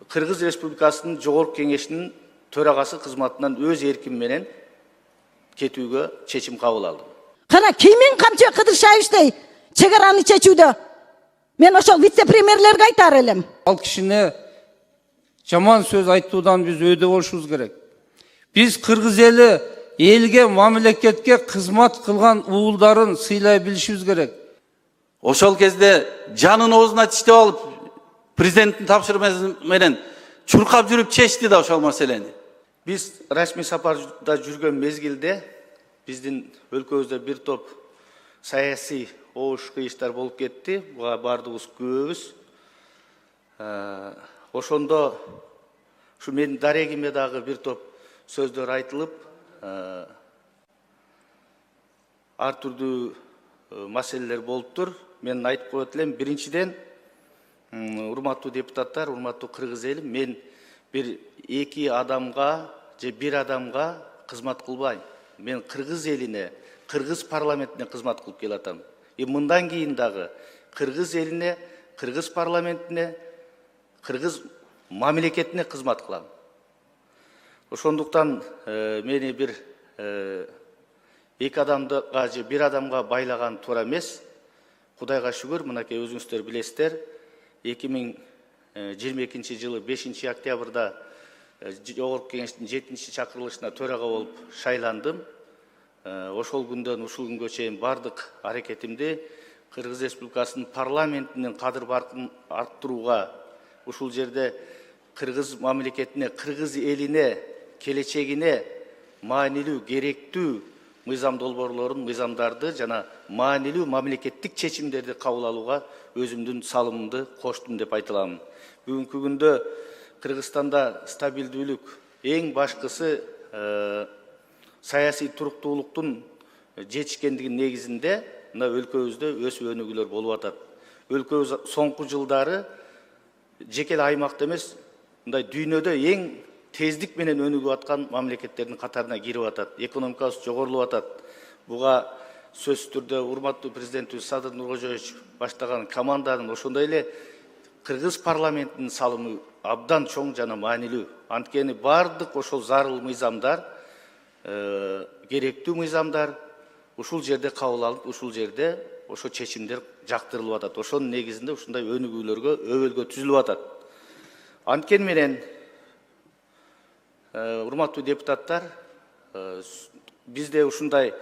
Кыргыз Республикасынын Жогорку Кеңешинин төрагасы кызматынан өз эрким менен кетүүгө чечим кабыл алдым. Кана кийин камчы Кыдыршаевичтей чек араны чечүүдө мен ошол вице-премьерлерге айтар элем. Ал кишине жаман сөз айтуудан биз өйдө болушубуз керек. Биз кыргыз эли элге, мамлекетке кызмат кылган уулдарын сыйлай билишибиз керек. Ошол кезде жанын оозуна тиштеп алып, президенттин тапшырмасы менен чуркап жүрүп чечти да ошол маселени. Биз расмий сапарда жүргөн мезгилде биздин өлкөбүздө бир топ саясий оош кыйыштар болуп кетти. Буга бардыгыбыз күбөбүз. Ошондо ушу менин дарегиме дагы бир топ сөздөр айтылып, ар түрдүү маселелер болуптур. Мен айтып коет элем, биринчиден, урматтуу депутаттар, урматтуу кыргыз эли, мен бир эки адамга же бир адамга кызмат кылбайм. Мен кыргыз элине, кыргыз парламентине кызмат кылып келатам. Мындан кийин дагы кыргыз элине, кыргыз парламентине, кыргыз мамлекетине кызмат кылам. Ошондуктан мени бир эки адамга же бир адамга байлаган туура эмес. Кудайга шүгүр, мынакей өзүңүздөр билесиздер, 2022 жылы 5 октябрда Жогорку Кеңештин 7-чи чакырылышына төрага болуп шайландым. Ошол күндөн ушул күнгө чейин бардык аракетимди Кыргыз Республикасынын парламентинин кадыр баркын арттырууга, ушул жерде кыргыз мамлекетине, кыргыз элине, келечегине маанилүү, керектүү мыйзам долбоорлорун, мыйзамдарды жана маанилүү мамлекеттик чечимдерди кабыл алууга өзүмдүн салымымды коштум деп айта аламын. Бүгүнкү күндө Кыргызстанда стабилдүүлүк, эң башкысы саясий туруктуулуктун жетишкендигинин негизинде мына өлкөбүздө өсүп өнүгүүлөр болуп атат. Өлкөбүз соңку жылдары жеке аймакта эмес, мындай дүйнөдө эң тездик менен өнүгүп аткан мамлекеттердин катарына кирип атат. Экономикабыз жогорулуп атат. Буга сөзсүз түрдө урматтуу президентибиз Садыр Нуркожоевич баштаган команданын, ошондой эле кыргыз парламентинин салымы абдан чоң жана маанилүү. Анткени бардык ошол зарыл мыйзамдар, керектүү мыйзамдар ушул жерде кабыл алып, ушул жерде ошо чечимдер жактырылып атат. Ошонун негизинде ушундай өнүгүүлөргө, өбөлгө түзүлүп атат. Анткени менен урматтуу депутаттар, бизде ушундай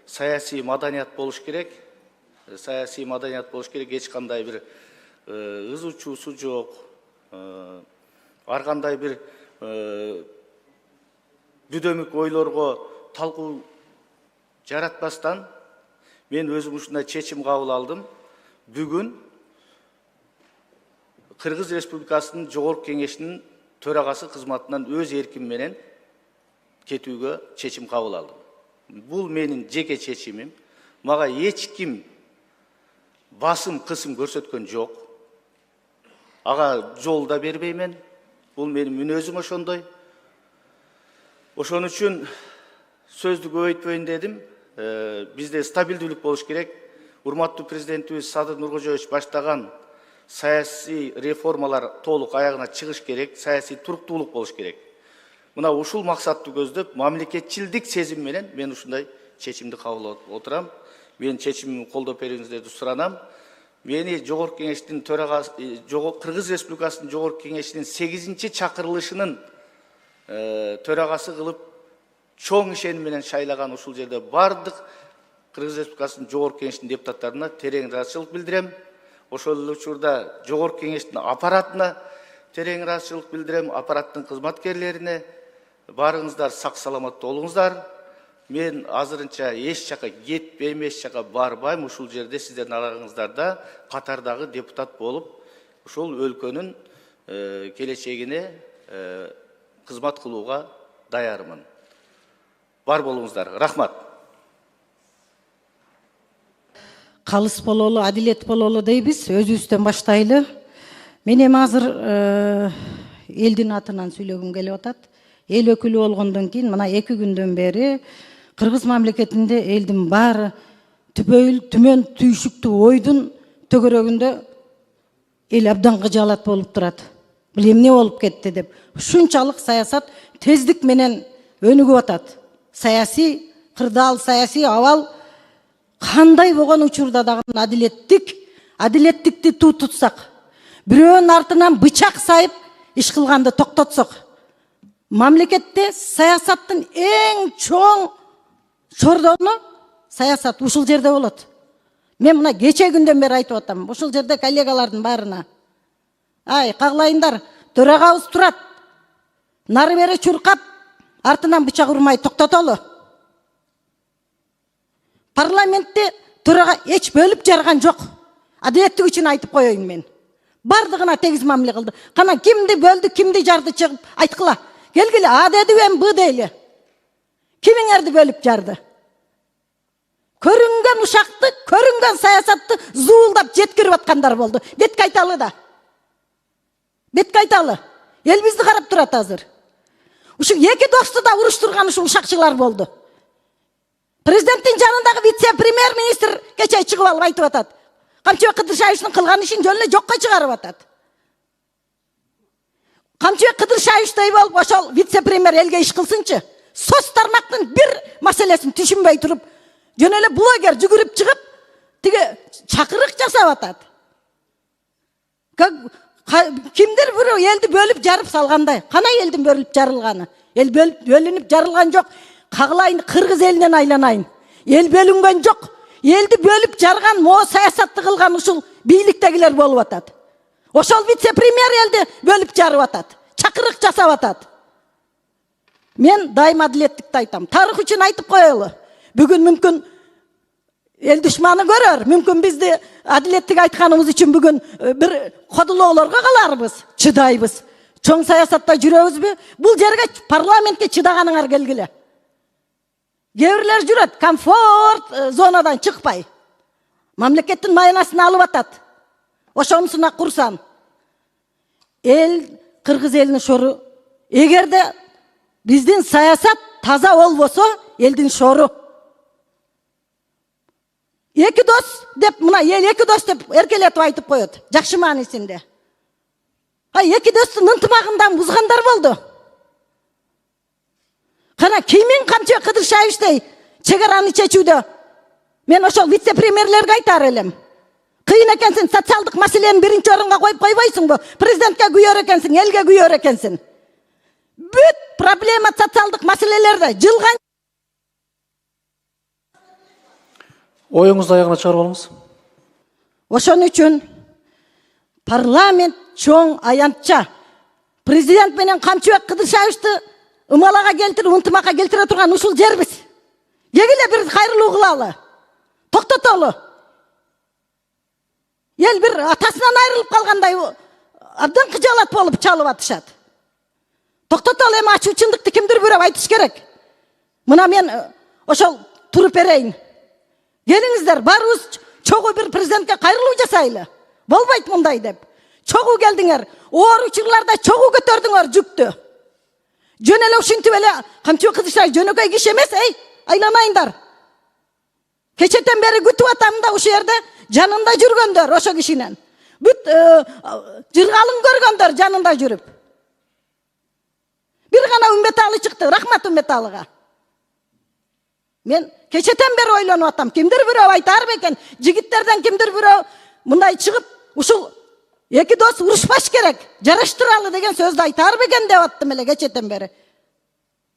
саясий маданият болуш керек. Саясий маданият болуш керек, эч кандай бир ызы чуусу жок. Ар кандай бир бүдөмүк ойлорго талкуу жаратпастан мен өзүм ушундай чечим кабыл алдым. Бүгүн Кыргыз Республикасынын Жогорку Кеңешинин төрагасы кызматынан өз эрким менен кетүүгө чечим кабыл алдым. Бул менин жеке чечимим. Мага эч ким басым, кысым көрсөткөн жок. Ага жол да бербеймен. Бул менин мүнөзүм ошондой. Ошон үчүн сөздү көбөйтпөйүн дедим. Бизде стабилдүүлүк болуш керек. Урматтуу президентибиз Садыр Нуркожоевич баштаган саясий реформалар толук аягына чыгыш керек, саясий туруктуулук болуш керек. Мына ушул максатты көздөп, мамлекетчилдик сезим менен мен ушундай чечимди кабыл алып отурам. Мен чечимимди колдоп бериңиздерди суранам. Мени Жогорку Кеңештин төрагасы, Кыргыз Республикасынын Жогорку Кеңешинин 8-чи чакырылышынын төрагасы кылып, чоң ишеним менен шайлаган ушул жерде бардык Кыргыз Республикасынын Жогорку Кеңешинин депутаттарына терең ыраазычылык билдирем. Ошол эле учурда Жогорку Кеңештин аппаратына терең ыраазычылык билдирем, аппараттын кызматкерлерине. Барыңыздар сак саламат болуңуздар. Мен азырынча эч жака кетпейм, эч жака барбайм. Ушул жерде сиздердин араңыздарда катардагы депутат болуп, ушул өлкөнүн келечегине кызмат кылууга даярмын. Бар болуңуздар. Рахмат. Калыс бололу, адилет бололу дейбиз, өзүбүздөн баштайлы. Мен эми азыр элдин атынан сүйлөгүм келип атат. Эл өкүлү болгондон кийин мына 2 күндөн бери Кыргыз мамлекетинде элдин баары түмөн түйшүктүү ойдун төгөрөгүндө эл абдан кыжаалат болуп турат. Бул эмне болуп кетти деп. Ушунчалык саясат тездик менен өнүгүп атат. Саясий кырдаал, саясий абал кандай болгон учурда дагы адилеттикти туу тутсак, бирөөнүн артынан бычак сайып иш кылганды токтотсок, мамлекетте саясаттын эң чоң чордону саясат ушул жерде болот. Мен мына кече күндөн бери айтып атам, ушул жерде коллегалардын баарына. Ай, каглайындар, төрагабыз турат. Нары бери чуркап, артынан бычак урмай токтотолу. Парламентте төрага эч бөлүп жарган жок. Адилеттик үчүн айтып коеюн мен. Бардыгына тегиз мамиле кылды. Кана кимди бөлдү, кимди жарды чыгып айткыла. Келгиле, А деди эми Б дейли. Кимиңерди бөлүп жарды? Көрүнгөн ушакты, көрүнгөн саясатты зуулдап жеткирип аткандар болду. Бетке айталы да. Бетке айталы. Эл бизди карап турат азыр. Ушу эки досту да уруштурган ушул ушакчылар болду. Президенттин жанындагы вице-премьер-министр кече чыгып алып айтып атат. Камчыбек Кыдыршаевичтин кылган ишин жөн эле жокко чыгарып атат. Камчыбек Кыдыршаевичтей болуп ошол вице-премьер элге иш кылсынчы. Соц тармактын бир маселесин түшүнбөй туруп, жөн эле блогер жүгүрүп чыгып, тиги чакырык жасап атат. Кимдир бирөө элди бөлүп жарып салгандай. Кана элдин бөлүп жарылганы? Эл бөлүнүп жарылган жок. Каглайын кыргыз элинен айланайын. Эл бөлүнгөн жок. Элди бөлүп жарган, мо саясатты кылган ушул бийликтегилер болуп атат. Ошол вице-премьер элди бөлүп жарып атат. Чакырык жасап атат. Мен дайым адилеттикти айтам. Тарых үчүн айтып коелу. Бүгүн мүмкүн эл душманы көрөр. Мүмкүн бизди адилеттик айтканыбыз үчүн бүгүн бир кодулоолорго каларбыз. Чыдайбыз. Чоң саясатта жүрөбүзбү? Бул жерге парламентке чыдаганыңар келгиле. Кээ-бирлер жүрөт, комфорт зонадан чыкпай. Мамлекеттин майнасын алып атат. Ошонусуна курсан. Эл, кыргыз элинин шору. Эгерде биздин саясат таза болбосо, элдин шору. Эки дос деп, мына эл эки дос деп эркелетип айтып коет. Жакшы маанисинде. Эки достун ынтымагындан бузгандар болду. Кана кимин Камчыбек Кыдыршаевичтей чегараны чечүүдө мен ошол вице-премьерлерге айтар элем. Кыйын экенсиң, социалдык маселени биринчи орунга коюп койбойсуңбу? Президентке күйөр экенсиң, элге күйөр экенсиң. Бүт проблема социалдык маселелерде жылган. Оюңузду аягына чыгарып алыңыз. Ошон үчүн парламент чоң аянтча президент менен Камчыбек Кыдыршаевичти ымалага келтирип, ынтымакка келтире турган ушул жербиз. Кегиле бир кайрылуу кылалы. Токтотолу. Эл бир атасынан айрылып калгандай абдан кыжалат болуп чалып атышат. Токтотолу, эми ачуучундукты кимдир бирөө айтыш керек. Мына мен ошол туруп берейин. Келиңиздер, барыбыз чогуу бир президентке кайрылуу жасайлы. Болбойт мындай деп. Чогуу келдиңер. Оор учурларда чогуу көтөрдүңөр жүктү. Жөн эле ушинтип эле Камчыбек Кыдыршаевич жөнөкөй киши эмес, айланайындар. Кечетен бери күтүп атам да ушул жерде жанында жүргөндөр ошо кишинен. Бүт жыргалын көргөндөр жанында жүрүп. Бир гана Үмбеталы чыкты, рахмат Үмбеталыга. Мен кечетен бери ойлонуп атам, кимдир бирөө айтар бекен, жигиттерден кимдир бирөө мындай чыгып, ушул эки дос урушпаш керек, жараштыралы деген сөздү айтар бекен деп аттым эле кечетен бери.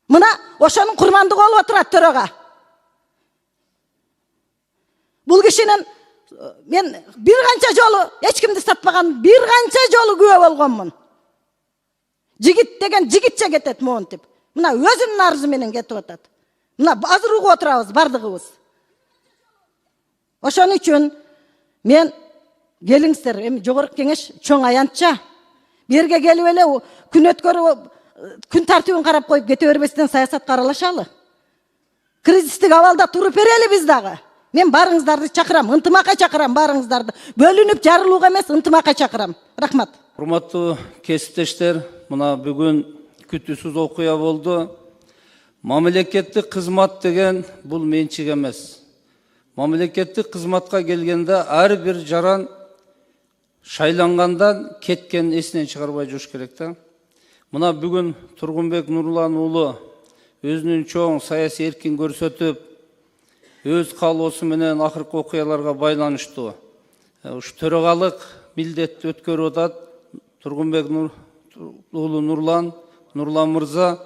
Мына ошонун курмандыгы болуп отурат төрага. Бул кишинин мен бир канча жолу эч кимди сатпаган, бир канча жолу күбө болгонмун. Жигит деген жигитче кетет монтип. Мына өзүнүн арызы менен кетип атат. Мына азыр угуп отурабыз бардыгыбыз. Ошон үчүн мен келиңиздер, эми жогорку кеңеш чоң аянтча берге келип эле күн өткөрүп, күн тартибин карап коюп кете бербестен саясатка аралашалы. Кризистик абалда туруп берели биз дагы. Мен барыңыздарды чакырам, ынтымакка чакырам барыңыздарды. Бөлүнүп жарылууга эмес, ынтымакка чакырам. Рахмат. Урматтуу кесиптештер, мына бүгүн күтүүсүз окуя болду. Мамлекеттик кызмат деген бул менчик эмес. Мамлекеттик кызматка келгенде ар бир жаран шайлангандан кеткен эсинен чыгарбай жүрүш керек да. Мына бүгүн Тургунбек Нурлан уулу өзүнүн чоң саясий эркин көрсөтүп, өз каалоосу менен акыркы окуяларга байланыштуу ушу төрагалык милдетти өткөрүп атат. Тургунбек уулу Нурлан мырза,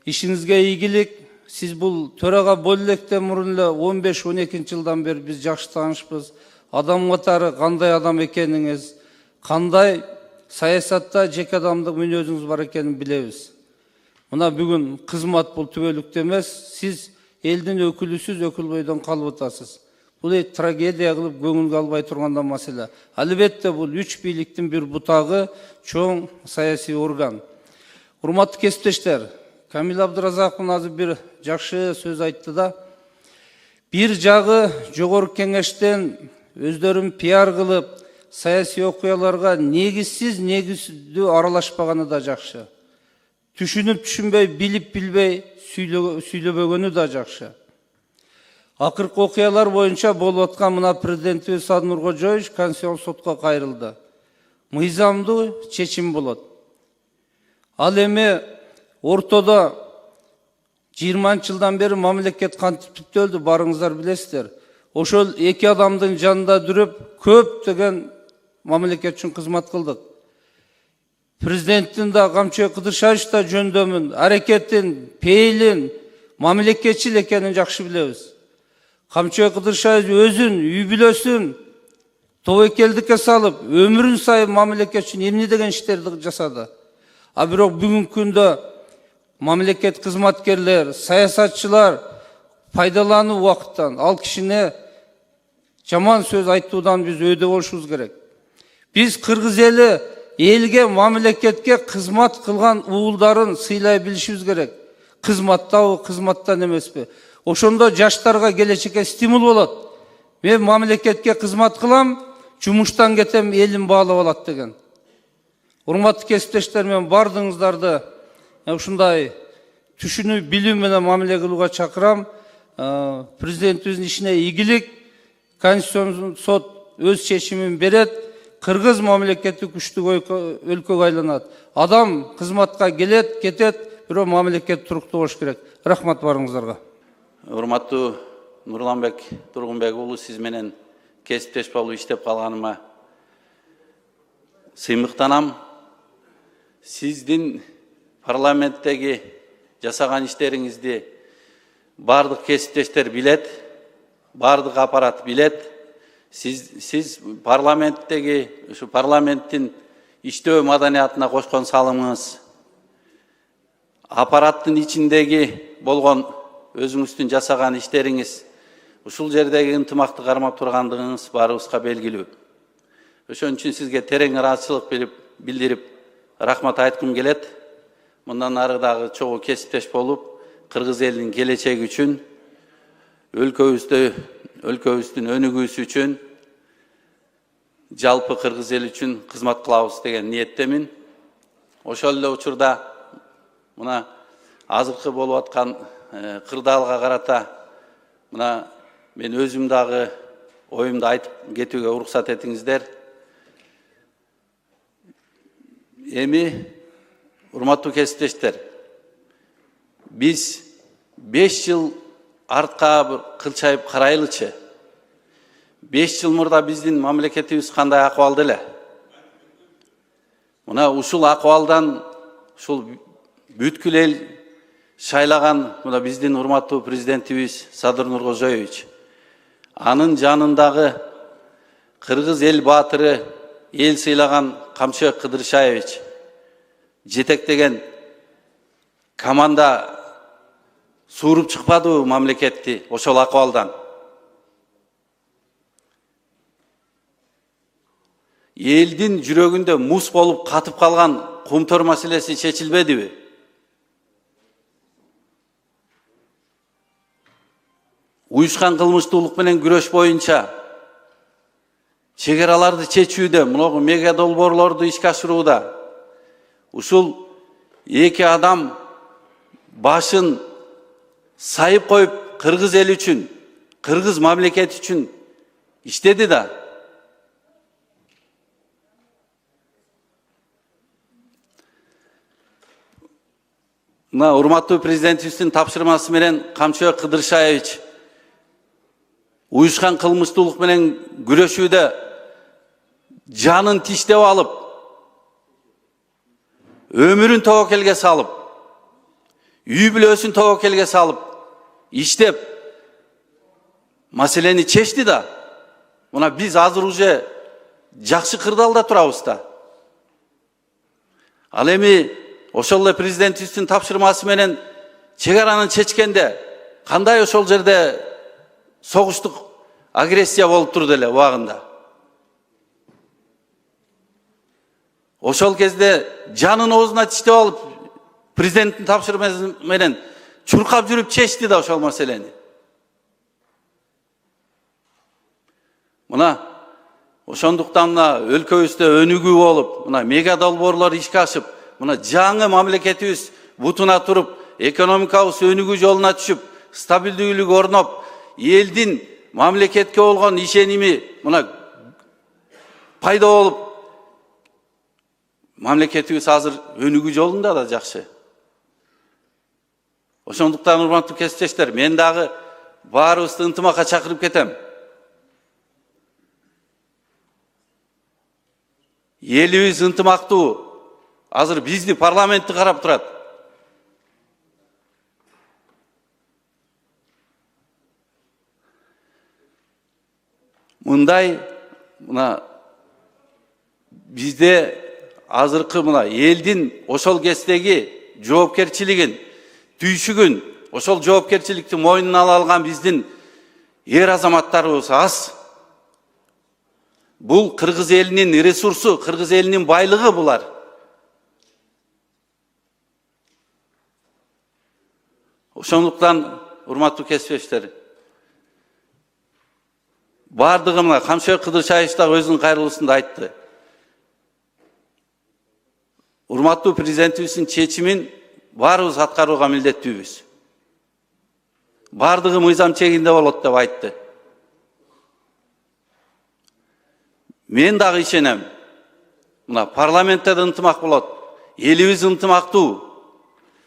ишиңизге ийгилик. Сиз бул төрага боло электен мурун эле 15-12 жылдан бери биз жакшы таанышпыз. Адам катары кандай адам экениңиз, кандай саясатта жеке адамдык мүнөзүңүз бар экенин билебиз. Мына бүгүн кызмат бул түбөлүктүү эмес, сиз элдин өкүлүсүз, өкүлбөйдөн калып атасыз. Бул трагедия кылып көңүлгө албай турганда маселе. Албетте бул үч бийликтин бир бутагы, чоң саясий орган. Урматтуу кесиптештер, Камил Абдыразаков азыр бир жакшы сөз айтты да. Бир жагы жогорку кеңештен өздөрүн пиар кылып, саясий окуяларга негиздүү аралашпаганы да жакшы. Түшүнүп түшүнбөй, билип билбей сүйлөбөгөнү да жакшы. Акыркы окуялар боюнча болуп аткан мына президентибиз Садыр Нуркожоевич Конституциялык сотко кайрылды. Мыйзамдуу чечим болот. Ал эми ортодо 20 жылдан бери мамлекет кантип түптөлдү, барыңыздар билесиздер. Ошол эки адамдын жанында жүрүп, көптөгөн мамлекет үчүн кызмат кылдык. Президенттин да Камчыбек Кыдыршаевич да жөндөмүн, аракетин, пейилин, мамлекетчил экенин жакшы билебиз. Камчыбек Кыдыршаевич өзүн, үй бүлөсүн тобокелдикке салып, өмүрүн сайын мамлекет үчүн эмне деген иштерди жасады. А бирок бүгүнкү күндө мамлекет кызматкерлер, саясатчылар пайдалануу убакыттан ал кишине жаман сөз айтуудан биз өйдө болушубуз керек. Биз кыргыз элге мамлекетке кызмат кылган уулдарын сыйлай билишибиз керек. Кызматтабы, кызматтан эмеспи? Ошондо жаштарга келечекке стимул болот. Мен мамлекетке кызмат кылам, жумуштан кетем, элим баалап алат деген. Урматтуу кесиптештер, мен бардыгыңыздарды ушундай түшүнүү, билүү менен мамиле кылууга чакырам. Президентибиздин ишине ийгилик. Конституциялык сот өз чечимин берет. Кыргыз мамлекети күчтүү өлкөгө айланат. Адам кызматка келет, кетет, бирок мамлекет туруктуу болуш керек. Рахмат барыңыздарга. Урматтуу Нурланбек Тургунбек уулу, сиз менен кесиптеш болуп иштеп калганыма сыймыктанам. Сиздин парламенттеги жасаган иштериңизди бардык кесиптештер билет, бардык аппарат билет. Сиз парламенттеги, ушу парламенттин иштөө маданиятына кошкон салымыңыз, аппараттын ичиндеги болгон өзүңүздүн жасаган иштериңиз, ушул жердеги ынтымакты кармап тургандыгыңыз баарыбызга белгилүү. Ошон үчүн сизге терең ыраазычылык билдирип, рахмат айткым келет. Мындан ары дагы чогуу кесиптеш болуп, кыргыз элинин келечеги үчүн, өлкөбүздүн өнүгүүсү үчүн, жалпы кыргыз эл үчүн кызмат кылабыз деген ниеттемин. Ошол эле учурда мына азыркы болуп аткан кырдаалга карата мына мен өзүм дагы оюмду айтып кетүүгө уруксат этиңиздер. Эми урматтуу кесиптештер, биз 5 жыл артка бир кылчайып карайлычы. 5 жыл мурда биздин мамлекетибиз кандай акыбалда эле? Мына ушул акыбалдан ушул бүткүл эл шайлаган мына биздин урматтуу президентибиз Садыр Нуркожоевич, анын жанындагы кыргыз эл баатыры, эл сыйлаган Камчыбек Кыдыршаевич жетектеген команда suurup чыкпадыбы мамлекетти ошол акыбалдан? Элдин жүрөгүндө муз болуп катып калган кумтөр маселеси чечилбедиби? Уюшкан кылмыштуулук менен күрөш боюнча чек араларды чечүүдө, мына мега долбоорлорду ишке ашырууда ушул эки адам башын сайып коюп кыргыз эл үчүн, кыргыз мамлекети үчүн иштеди да. Мына урматтуу президентибиздин тапшырмасы менен Камчыбек Кыдыршаевич уюшкан кылмыштуулук менен күрөшүүдө жанын тиштеп алып, өмүрүн тобокелге салып, үй бүлөсүн тобокелге салып, иштеп, маселени чечти да. Мына биз азыр уже жакшы кырдаалда турабыз да. Ал эми ошол эле президентибиздин тапшырмасы менен чек аранын чечкенде кандай ошол жерде согуштук агрессия болуп турду эле убагында. Ошол кезде жанын оозуна тиштеп алып, президенттин тапшырмасы менен чуркап жүрүп чечти да ошол маселени. Мына ошондуктан мына өлкөбүздө өнүгүү болуп, мына мега долбоорлор ишке ашып, мына жаңы мамлекетибиз бутуна туруп, экономикабыз өнүгүү жолуна түшүп, стабилдүүлүк орноп, элдин мамлекетке болгон ишеними мына пайда болуп, мамлекетибиз азыр өнүгүү жолунда да жакшы. Ошондуктан урматтуу кесиптештер, мен дагы баарыбызды ынтымакка чакырып кетем. Элибиз ынтымактуу. Азыр бизди парламентти карап турат. Мындай мына бизде азыркы мына элдин ошол кездеги жоопкерчилигин, түйшүгүн, ошол жоопкерчиликти мойнуна ала алган биздин эр азаматтарыбыз аз. Бул кыргыз элинин ресурсу, кыргыз элинин байлыгы булар. Ошондуктан урматтуу кесиптештер, бардыгы мына Камчыбек Кыдыршаевич да өзүнүн кайрылуусунда айтты. Урматтуу президентибиздин чечимин баарыбыз аткарууга милдеттүүбүз. Бардыгы мыйзам чегинде болот деп айтты. Мен дагы ишенем. Мына парламентте да ынтымак болот. Элибиз ынтымактуу.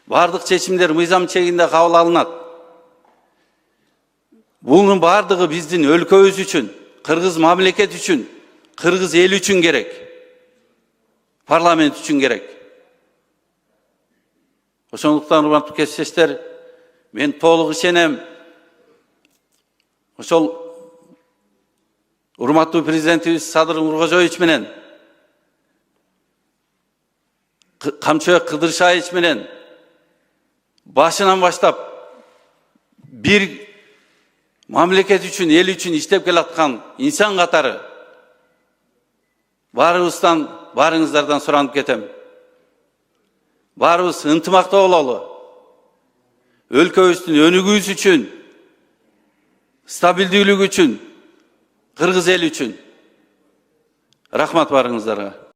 Бардык чечимдер мыйзам чегинде кабыл алынат. Бунун бардыгы биздин өлкөбүз үчүн, кыргыз мамлекет үчүн, кыргыз эл үчүн керек. Парламент үчүн керек. Ошондуктан урматтуу кесиптештер, мен толук ишенем. Ошол урматтуу президентибиз Садыр Нуркожоевич менен, Камчыбек Кыдыршаевич менен башынан баштап бир мамлекет үчүн, эл үчүн иштеп келаткан инсан катары баарыбыздан, баарыңыздардан суранып кетем. Баарыбыз ынтымактуу бололу. Өлкөбүздүн өнүгүүсү үчүн, стабилдүүлүгү үчүн, кыргыз эл үчүн. Рахмат баарыңыздарга.